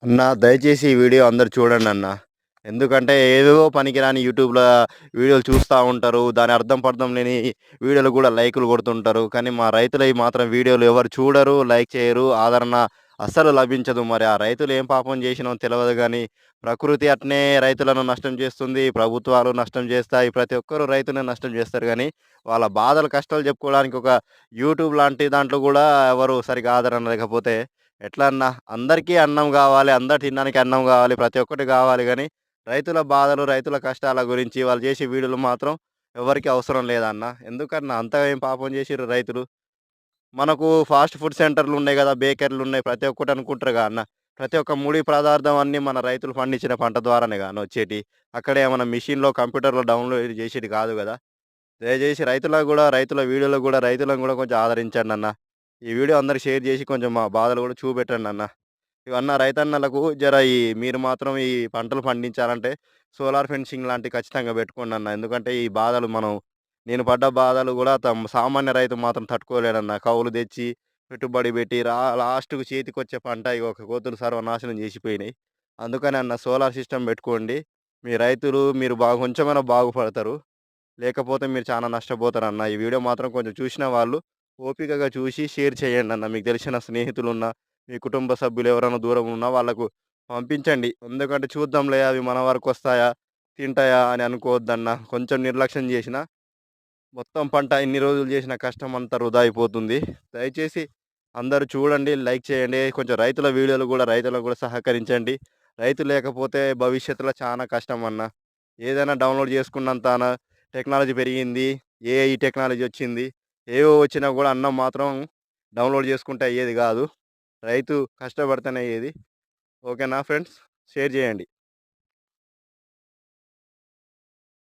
అన్నా దయచేసి ఈ వీడియో అందరూ చూడండన్న. ఎందుకంటే ఏవేవో పనికిరాని యూట్యూబ్‌ల వీడియోలు చూస్తా ఉంటారు. దాని అర్థం పర్థం లేని వీడియోలు గూడా లైకులు కొడుతుంటారు. కానీ మా రైతులయి మాత్రం వీడియోలు ఎవరు చూడరు, లైక్ చేయరు, ఆదరణ అస్సలు లభించదు. మరి ఆ రైతులు ఏం పాపం చేసినో తెలవదు గానీ, ప్రకృతి అట్నే రైతులను నష్టం చేస్తుంది. ప్రభుత్వాలు నష్టం చేస్తాయి. ప్రతి ఒక్కరు రైతుని నష్టం చేస్తారు గానీ, వాళ్ళ బాధలు, కష్టాలు చెప్పుకోవడానికి ఒక యూట్యూబ్ లాంటి దాంట్లో గూడా ఎవరు సరిగ్గా ఆదరణ లేకపోతే ఎట్లా అన్నా? అందరికీ అన్నం గావాలి. అందరు తినడానికి అన్నం గావాలి. ప్రతి ఒక్కటి గావాలి గానీ, రైతుల బాధలు, రైతుల కష్టాల గురించి వాళ్ళు చేసే వీడియోలు మాత్రం ఎవరికీ అవసరం లేదన్న. ఎందుకన్నా అంతగా ఏం పాపం చేసిర్రు రైతులు? మనకు ఫాస్ట్ ఫుడ్ సెంటర్‌లున్నాయి గదా! బేకరీలున్నాయి. ప్రతి ఒక్కటి అనుకుంటారుగా అన్న. ప్రతి ఒక్క ముడి పదార్థం అన్నీ మన రైతులు పండించిన పంట ద్వారానేగా అన్న వచ్చేటియి. అక్కడేమన్నా మిషన్‌లో, కంప్యూటర్‌లో డౌన్‌లోడ్ చేసేది కాదు గదా! దయచేసి రైతులకు గూడా, రైతుల వీడియోలకు గూడా రైతులను గూడా కొంచెం ఆదరించండన్న. ఈ వీడియో అందరికి షేర్ జేసి కొంచెం మా బాధలు గూడా చూపెట్టండన్న. ఇవన్న రైతన్నలకు జర మీరు మాత్రం ఈ పంటలు పండించాలంటే సోలార్ ఫెన్సింగ్ లాంటివి ఖచ్చితంగా పెట్టుకోండన్న. ఎందుకంటే ఈ బాధలు నేను పడ్డ బాధలు గూడా సామాన్య రైతు మాత్రం తట్టుకోలేడన్న. కౌలు తెచ్చి, పెట్టుబడి పెట్టి లాస్ట్‌కు చేతికొచ్చే పంట ఇగో ఒక కోతులు సర్వనాశనం చేసిపోయినాయి. అందుకని అన్న సోలార్ సిస్టమ్ పెట్టుకోండి. మీ రైతులు మీరు కొంచెమైనా బాగుపడతారు. లేకపోతే మీరు చాలా నష్టపోతారన్న. ఈ వీడియో మాత్రం కొంచెం చూసిన వాళ్ళు ఓపికగా చూసి షేర్ చేయండన్న. మీకు తెలిసిన స్నేహితులున్నా, మీ కుటుంబ సభ్యులు ఎవరైనా దూరం ఉన్నా వాళ్ళకు పంపించండి. ఎందుకంటే చూద్దాంలే అవి మన వరకొస్తాయా, తింటాయా అని అనుకోవద్దన్న. కొంచెం నిర్లక్ష్యం చేసినా మొత్తం పంట ఇన్ని రోజులు చేసిన కష్టం అంతా వృధా అయిపోతుంది. దయచేసి అందరూ చూడండి, లైక్ చేయండి. కొంచెం రైతుల వీడియోలు గూడా రైతులకు గూడా సహకరించండి. రైతు లేకపోతే భవిష్యత్తులో చాలా కష్టం అన్న. ఏదైనా డౌన్‌లోడ్ చేసుకున్నంతాన టెక్నాలజీ పెరిగింది. ఏఐ టెక్నాలజీ వచ్చింది. ఏవో వచ్చినా గూడా అన్నం మాత్రం డౌన్‌లోడ్ చేసుకుంటే అయ్యేది గాదు. రైతు కష్టపడితేనే అయ్యేది. ఓకేనా ఫ్రెండ్స్? షేర్ చేయండి.